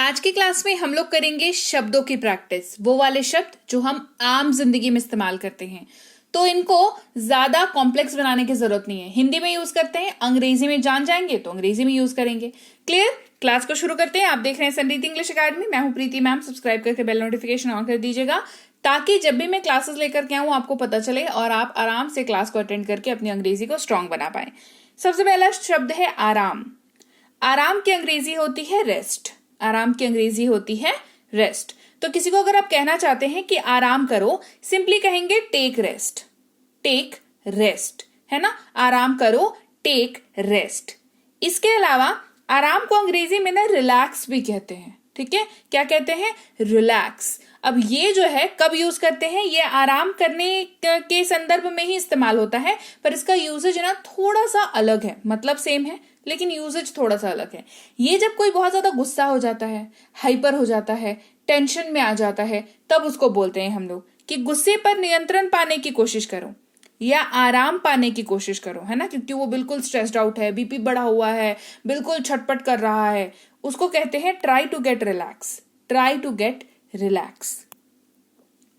आज की क्लास में हम लोग करेंगे शब्दों की प्रैक्टिस, वो वाले शब्द जो हम आम जिंदगी में इस्तेमाल करते हैं। तो इनको ज्यादा कॉम्प्लेक्स बनाने की जरूरत नहीं है। हिंदी में यूज करते हैं, अंग्रेजी में जान जाएंगे तो अंग्रेजी में यूज करेंगे। क्लियर? क्लास को शुरू करते हैं। आप देख रहे हैं संरीति इंग्लिश अकेडमी। मैं हूं प्रीति मैम। सब्सक्राइब करके बेल नोटिफिकेशन ऑन कर दीजिएगा ताकि जब भी मैं क्लासेस लेकर के आऊं आपको पता चले और आप आराम से क्लास को अटेंड करके अपनी अंग्रेजी को स्ट्रांग बना पाए। सबसे पहला शब्द है आराम। आराम की अंग्रेजी होती है रेस्ट। आराम की अंग्रेजी होती है रेस्ट। तो किसी को अगर आप कहना चाहते हैं कि आराम करो, सिंपली कहेंगे टेक रेस्ट। टेक रेस्ट, है ना? आराम करो, टेक रेस्ट। इसके अलावा आराम को अंग्रेजी में ना रिलैक्स भी कहते हैं। ठीक है, क्या कहते हैं? रिलैक्स। अब ये जो है कब यूज करते हैं? ये आराम करने के संदर्भ में ही इस्तेमाल होता है, पर इसका यूजेज ना थोड़ा सा अलग है। मतलब सेम है लेकिन यूजेज थोड़ा सा अलग है। ये जब कोई बहुत ज्यादा गुस्सा हो जाता है, हाइपर हो जाता है, टेंशन में आ जाता है, तब उसको बोलते हैं हम लोग कि गुस्से पर नियंत्रण पाने की कोशिश करो या आराम पाने की कोशिश करो, है ना? क्योंकि वो बिल्कुल स्ट्रेस्ड आउट है, बीपी बढ़ा हुआ है, बिल्कुल छटपट कर रहा है, उसको कहते हैं try to get relax. Try to get relax.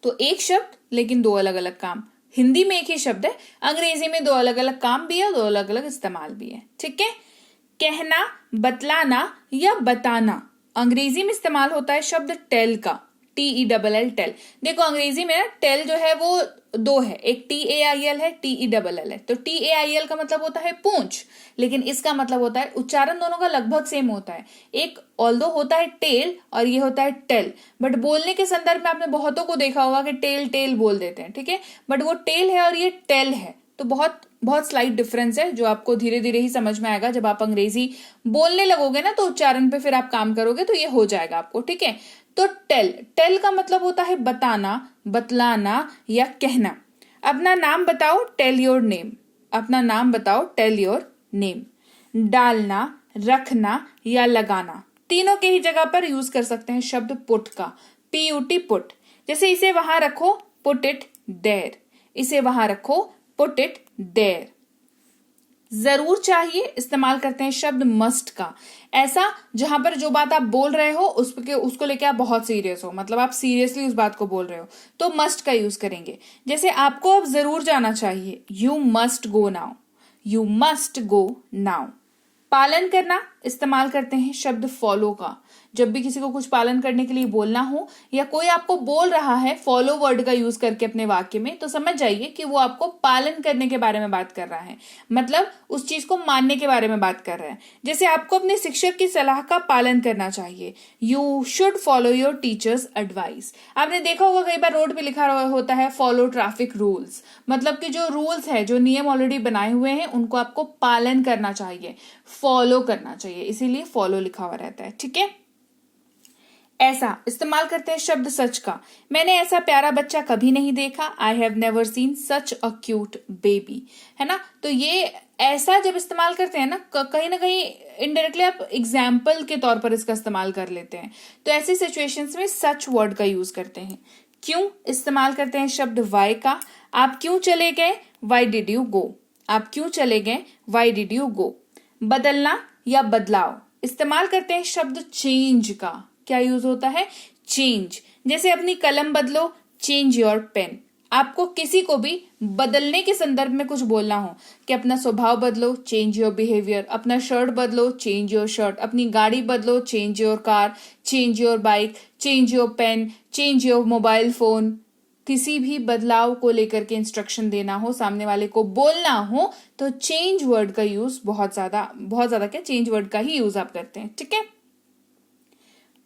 तो एक शब्द लेकिन दो अलग अलग काम। हिंदी में एक ही शब्द है, अंग्रेजी में दो अलग अलग काम भी है, दो अलग अलग इस्तेमाल भी है। ठीक है? कहना, बतलाना या बताना। अंग्रेजी में इस्तेमाल होता है शब्द टेल का। TELL, tell. देखो अंग्रेजी में ना टेल जो है वो दो है, एक TAIL है, TELL है। तो TAIL का मतलब होता है पूंछ, लेकिन इसका मतलब होता है, उच्चारण दोनों का लगभग सेम होता है। एक ऑल्दो होता है टेल और ये होता है टेल, बट बोलने के संदर्भ में आपने बहुतों को देखा होगा कि टेल टेल बोल देते हैं। ठीक है, बट वो टेल है और ये टेल है, तो बहुत बहुत स्लाइट डिफरेंस है जो आपको धीरे धीरे ही समझ में आएगा। जब आप अंग्रेजी बोलने लगोगे ना तो उच्चारण पे फिर आप काम करोगे तो ये हो जाएगा आपको। ठीक है, तो टेल, टेल का मतलब होता है बताना, बतलाना या कहना। अपना नाम बताओ, टेल योर नेम। अपना नाम बताओ, टेल योर नेम। डालना, रखना या लगाना, तीनों के ही जगह पर यूज कर सकते हैं शब्द पुट का। PUT, put. जैसे इसे वहां रखो, पुट इट देयर। इसे वहां रखो, पुट इट देयर। जरूर चाहिए, इस्तेमाल करते हैं शब्द मस्ट का। ऐसा जहां पर जो बात आप बोल रहे हो उसको लेके आप बहुत सीरियस हो, मतलब आप सीरियसली उस बात को बोल रहे हो, तो मस्ट का यूज करेंगे। जैसे आपको अब जरूर जाना चाहिए, you must go now. You must go now. पालन करना, इस्तेमाल करते हैं शब्द फॉलो का। जब भी किसी को कुछ पालन करने के लिए बोलना हो या कोई आपको बोल रहा है फॉलो वर्ड का यूज करके अपने वाक्य में, तो समझ जाइए कि वो आपको पालन करने के बारे में बात कर रहा है, मतलब उस चीज को मानने के बारे में बात कर रहा है। जैसे आपको अपने शिक्षक की सलाह का पालन करना चाहिए, you should follow your teachers advice. आपने देखा होगा कई बार रोड पे लिखा होता है फॉलो ट्रैफिक रूल्स, मतलब कि जो रूल्स है, जो नियम ऑलरेडी बनाए हुए हैं, उनको आपको पालन करना चाहिए, फॉलो करना चाहिए, इसीलिए फॉलो लिखा हुआ रहता है। ठीक है? ऐसा, इस्तेमाल करते हैं शब्द सच का। मैंने ऐसा प्यारा बच्चा कभी नहीं देखा, I have never seen such a cute baby, है ना? तो ये ऐसा जब इस्तेमाल करते हैं ना ना कहीं इनडायरेक्टली आप एग्जाम्पल के तौर पर इसका इस्तेमाल कर लेते हैं, तो ऐसी सिचुएशंस में सच वर्ड का यूज करते हैं। क्यों, इस्तेमाल करते हैं शब्द वाई का। आप क्यों चले गए, वाई डिड यू गो। आप क्यों चले गए, वाई डिड यू गो। बदलना या बदलाव, इस्तेमाल करते हैं शब्द चेंज का। क्या यूज होता है? चेंज। जैसे अपनी कलम बदलो, चेंज योर पेन। आपको किसी को भी बदलने के संदर्भ में कुछ बोलना हो कि अपना स्वभाव बदलो, चेंज योर बिहेवियर। अपना शर्ट बदलो, चेंज योर शर्ट। अपनी गाड़ी बदलो, change your car, change your bike, change your pen, change your mobile phone. किसी भी बदलाव को लेकर के इंस्ट्रक्शन देना हो, सामने वाले को बोलना हो, तो चेंज वर्ड का यूज बहुत ज्यादा क्या, चेंज वर्ड का ही यूज आप करते हैं। ठीक है?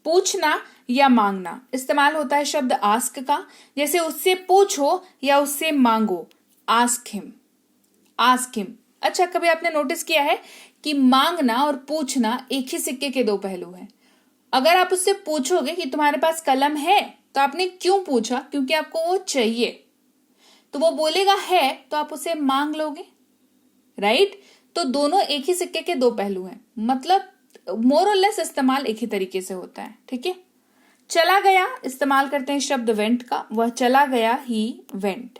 पूछना या मांगना, इस्तेमाल होता है शब्द आस्क का। जैसे उससे पूछो या उससे मांगो, आस्क हिम। Ask him. अच्छा, कभी आपने नोटिस किया है कि मांगना और पूछना एक ही सिक्के के दो पहलू हैं। अगर आप उससे पूछोगे कि तुम्हारे पास कलम है, तो आपने क्यों पूछा? क्योंकि आपको वो चाहिए। तो वो बोलेगा है तो आप उसे मांग लोगे, राइट? तो दोनों एक ही सिक्के के दो पहलू हैं, मतलब मोर और लेस इस्तेमाल एक ही तरीके से होता है। ठीक है? चला गया, इस्तेमाल करते हैं शब्द वेंट का। वह चला गया, ही वेंट।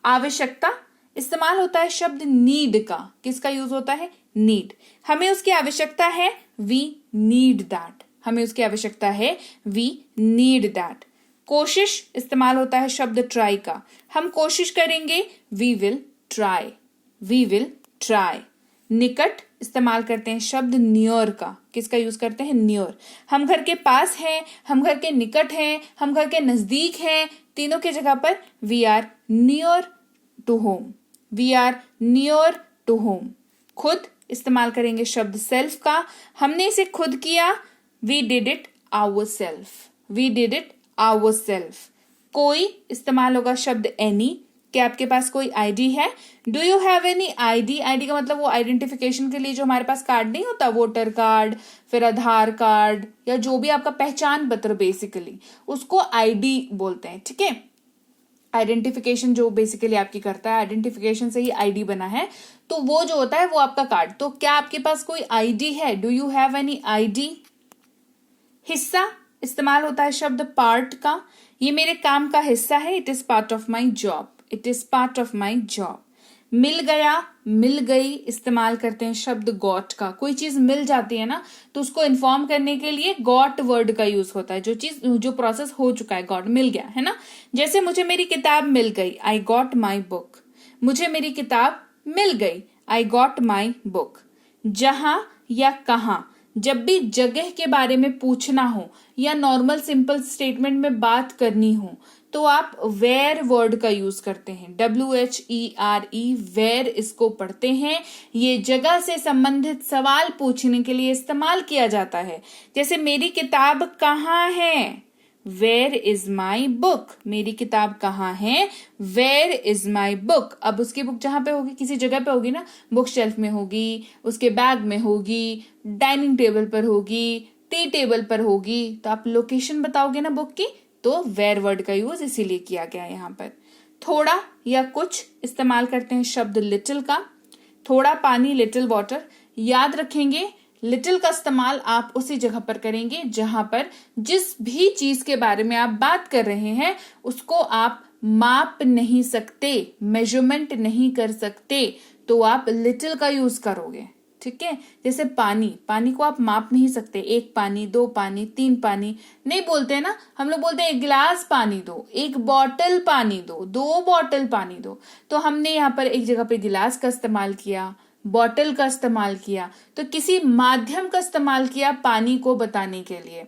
आवश्यकता, इस्तेमाल होता है शब्द नीड का। किसका यूज होता है? नीड। हमें उसकी आवश्यकता है, वी नीड दैट। हमें उसकी आवश्यकता है, वी नीड दैट। कोशिश इस्तेमाल होता है शब्द ट्राई का, हम कोशिश करेंगे, we will try, we will try. निकट इस्तेमाल करते हैं शब्द नियर का, किसका यूज करते हैं, नियर। हम घर के पास हैं, हम घर के निकट हैं, हम घर के नजदीक हैं, तीनों की जगह पर we are near to home, we are near to home. खुद इस्तेमाल करेंगे शब्द सेल्फ का, हमने इसे खुद किया, we did it our self, we did it our self. कोई इस्तेमाल होगा शब्द एनी, क्या आपके पास कोई आईडी है, do you have any ID. ID का मतलब वो आइडेंटिफिकेशन के लिए जो हमारे पास कार्ड नहीं होता, वोटर कार्ड, फिर आधार कार्ड, या जो भी आपका पहचान पत्र बेसिकली, उसको आईडी बोलते हैं, ठीक है। आइडेंटिफिकेशन जो बेसिकली आपकी करता है, आइडेंटिफिकेशन से ही आईडी बना है, तो वो जो होता है वो आपका कार्ड। तो क्या आपके पास कोई आईडी है, do you have any ID. हिस्सा इस्तेमाल होता है शब्द पार्ट का, ये मेरे काम का हिस्सा है, it is part of my job, it is part of my job. मिल गया, मिल गई इस्तेमाल करते हैं शब्द गॉट का, कोई चीज मिल जाती है ना तो उसको इन्फॉर्म करने के लिए गॉट वर्ड का यूज होता है, जो प्रोसेस हो चुका है, गॉट मिल गया है ना। जैसे मुझे मेरी किताब मिल गई, आई गॉट माई बुक, मुझे मेरी किताब मिल गई, आई गॉट माई बुक। जहां या कहां, जब भी जगह के बारे में पूछना हो या नॉर्मल सिंपल स्टेटमेंट में बात करनी हो तो आप वेयर वर्ड का यूज करते हैं, WHERE, वेयर इसको पढ़ते हैं। ये जगह से संबंधित सवाल पूछने के लिए इस्तेमाल किया जाता है। जैसे मेरी किताब कहाँ है, वेयर इज माई बुक, मेरी किताब कहाँ है, वेयर इज माई बुक। अब उसकी बुक जहां पे होगी, किसी जगह पे होगी ना, बुक शेल्फ में होगी, उसके बैग में होगी, डाइनिंग टेबल पर होगी, टी टेबल पर होगी, तो आप लोकेशन बताओगे ना बुक की, तो वेयर वर्ड का यूज इसीलिए किया गया है यहाँ पर। थोड़ा या कुछ इस्तेमाल करते हैं शब्द लिटिल का, थोड़ा पानी, लिटिल वाटर। याद रखेंगे, लिटिल का इस्तेमाल आप उसी जगह पर करेंगे जहां पर जिस भी चीज के बारे में आप बात कर रहे हैं उसको आप माप नहीं सकते, मेजरमेंट नहीं कर सकते, तो आप लिटिल का यूज करोगे, ठीक है। जैसे पानी, पानी को आप माप नहीं सकते, 1 पानी, 2 पानी, 3 पानी नहीं बोलते हैं ना, हम लोग बोलते हैं 1 गिलास पानी दो, 1 बॉटल पानी दो, 2 बॉटल पानी दो। तो हमने यहाँ पर एक जगह पे गिलास का इस्तेमाल किया, बॉटल का इस्तेमाल किया, तो किसी माध्यम का इस्तेमाल किया पानी को बताने के लिए।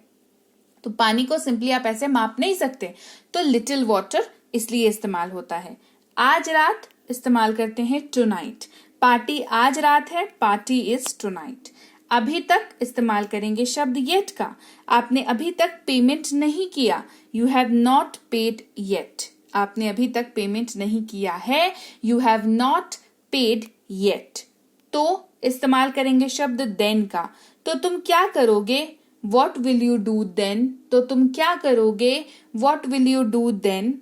तो पानी को सिंपली आप ऐसे माप नहीं सकते, तो लिटिल वाटर इसलिए इस्तेमाल होता है। आज रात इस्तेमाल करते हैं टुनाइट, पार्टी आज रात है, पार्टी इज टुनाइट। अभी तक इस्तेमाल करेंगे शब्द येट का, आपने अभी तक पेमेंट नहीं किया, you have not paid yet, आपने अभी तक पेमेंट नहीं किया है, you have not paid yet. तो इस्तेमाल करेंगे शब्द देन का, तो तुम क्या करोगे, what will you do then, तो तुम क्या करोगे, what will you do then.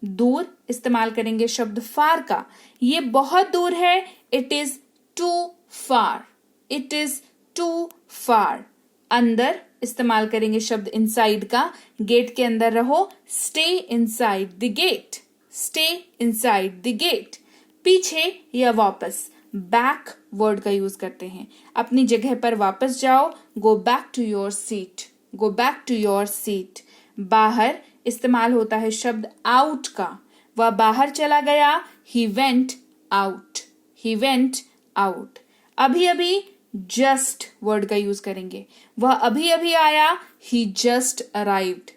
दूर इस्तेमाल करेंगे शब्द फार का, ये बहुत दूर है, it is too far, it is too far. अंदर इस्तेमाल करेंगे शब्द इनसाइड का, गेट के अंदर रहो, stay inside the gate, stay inside the gate. पीछे या वापस, बैक वर्ड का यूज करते हैं, अपनी जगह पर वापस जाओ, go back to your seat, go back to your seat. बाहर इस्तेमाल होता है शब्द आउट का, वह बाहर चला गया, he went out, he went out. अभी अभी जस्ट वर्ड का यूज करेंगे, वह अभी अभी आया, ही जस्ट अराइव्ड,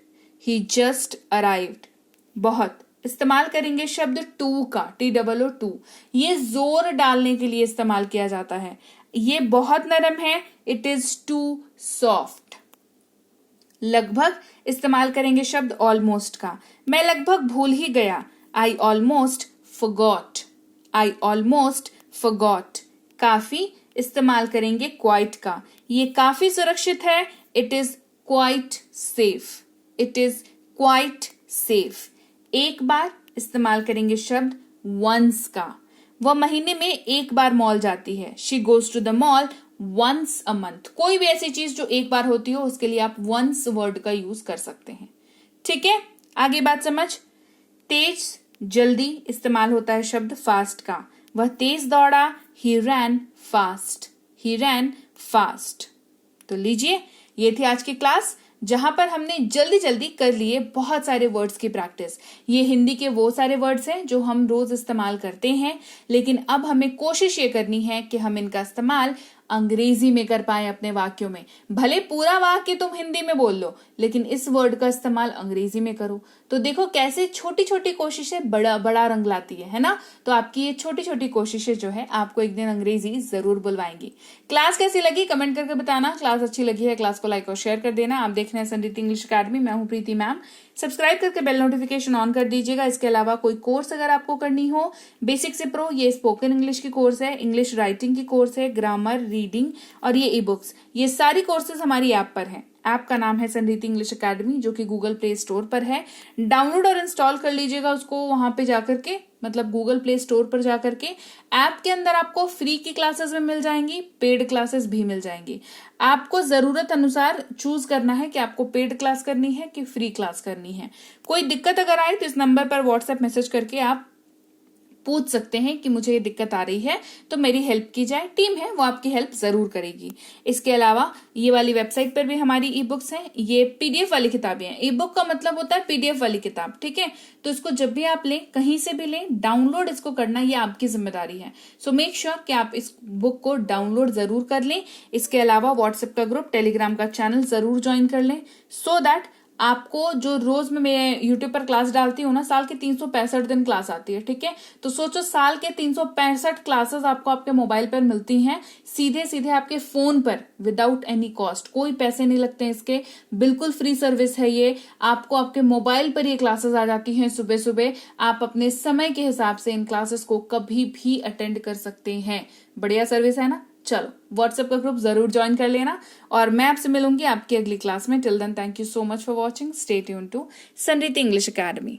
ही जस्ट अराइव्ड। बहुत इस्तेमाल करेंगे शब्द टू का, TOO, ये जोर डालने के लिए इस्तेमाल किया जाता है, ये बहुत नरम है, इट इज टू सॉफ्ट। लगभग इस्तेमाल करेंगे शब्द ऑलमोस्ट का, मैं लगभग भूल ही गया, I almost forgot, I almost forgot. काफी इस्तेमाल करेंगे क्वाइट का, ये काफी सुरक्षित है, it is quite safe, it is quite safe. एक बार इस्तेमाल करेंगे शब्द वंस का, वह महीने में एक बार मॉल जाती है, she goes to the mall once a month. कोई भी ऐसी चीज जो एक बार होती हो उसके लिए आप वंस वर्ड का यूज कर सकते हैं, ठीक है। आगे बात समझ। तेज जल्दी इस्तेमाल होता है शब्द फास्ट का, वह तेज दौड़ा, ही रैन फास्ट, ही रैन फास्ट। तो लीजिए ये थी आज की क्लास, जहां पर हमने जल्दी जल्दी कर लिए बहुत सारे वर्ड्स की प्रैक्टिस। ये हिंदी के वो सारे वर्ड्स हैं जो हम रोज इस्तेमाल करते हैं, लेकिन अब हमें कोशिश ये करनी है कि हम इनका इस्तेमाल अंग्रेजी में कर पाए अपने वाक्यों में। भले पूरा वाक्य तुम हिंदी में बोल लो, लेकिन इस वर्ड का इस्तेमाल अंग्रेजी में करो। तो देखो कैसे छोटी छोटी कोशिशें बड़ा बड़ा रंग लाती है ना। तो आपकी ये छोटी छोटी कोशिशें जो है आपको एक दिन अंग्रेजी जरूर बुलवाएंगी। क्लास कैसी लगी कमेंट करके बताना। क्लास अच्छी लगी है क्लास को लाइक और शेयर कर देना। आप देख रहे हैं समृद्धि इंग्लिश अकेडमी, मैं हूं प्रीति मैम। सब्सक्राइब करके बेल नोटिफिकेशन ऑन कर दीजिएगा। इसके अलावा कोई कोर्स अगर आपको करनी हो, बेसिक से प्रो, ये स्पोकन इंग्लिश की कोर्स है, इंग्लिश राइटिंग की कोर्स है, ग्रामर, रीडिंग और ये ई बुक्स, ये सारी कोर्सेज हमारी ऐप पर हैं। ऐप का नाम है समृद्धि इंग्लिश अकेडमी, जो कि गूगल प्ले स्टोर पर है। डाउनलोड और इंस्टॉल कर लीजिएगा उसको वहां पे जाकर के, मतलब गूगल प्ले स्टोर पर जाकर के। ऐप के अंदर आपको फ्री की क्लासेस में मिल जाएंगी, पेड क्लासेस भी मिल जाएंगी। आपको जरूरत अनुसार चूज करना है कि आपको पेड क्लास करनी है कि फ्री क्लास करनी है। कोई दिक्कत अगर आए तो इस नंबर पर व्हाट्सएप मैसेज करके आप पूछ सकते हैं कि मुझे ये दिक्कत आ रही है, तो मेरी हेल्प की जाए। टीम है वो आपकी हेल्प जरूर करेगी। इसके अलावा ये वाली वेबसाइट पर भी हमारी ई बुक्स हैं। ये पीडीएफ वाली किताबें हैं। ई बुक का मतलब होता है पीडीएफ वाली किताब, ठीक है। तो इसको जब भी आप लें, कहीं से भी लें, डाउनलोड इसको करना ये आपकी जिम्मेदारी है। सो मेक श्योर कि आप इस बुक को डाउनलोड जरूर कर लें। इसके अलावा व्हाट्सएप का ग्रुप, टेलीग्राम का चैनल जरूर ज्वाइन कर लें, सो दैट आपको जो रोज में मैं यूट्यूब पर क्लास डालती हूँ ना, साल के 365 दिन क्लास आती है, ठीक है। तो सोचो साल के 365 क्लासेस आपको आपके मोबाइल पर मिलती हैं, सीधे सीधे आपके फोन पर, विदाउट एनी कॉस्ट। कोई पैसे नहीं लगते हैं इसके, बिल्कुल फ्री सर्विस है ये। आपको आपके मोबाइल पर ये क्लासेस आ जाती हैं सुबह सुबह। आप अपने समय के हिसाब से इन क्लासेस को कभी भी अटेंड कर सकते हैं। बढ़िया सर्विस है ना। चलो व्हाट्सएप का ग्रुप जरूर ज्वाइन कर लेना, और मैं आपसे मिलूंगी आपकी अगली क्लास में। Till then thank you so much for watching. Stay tuned to Samriddhi English academy.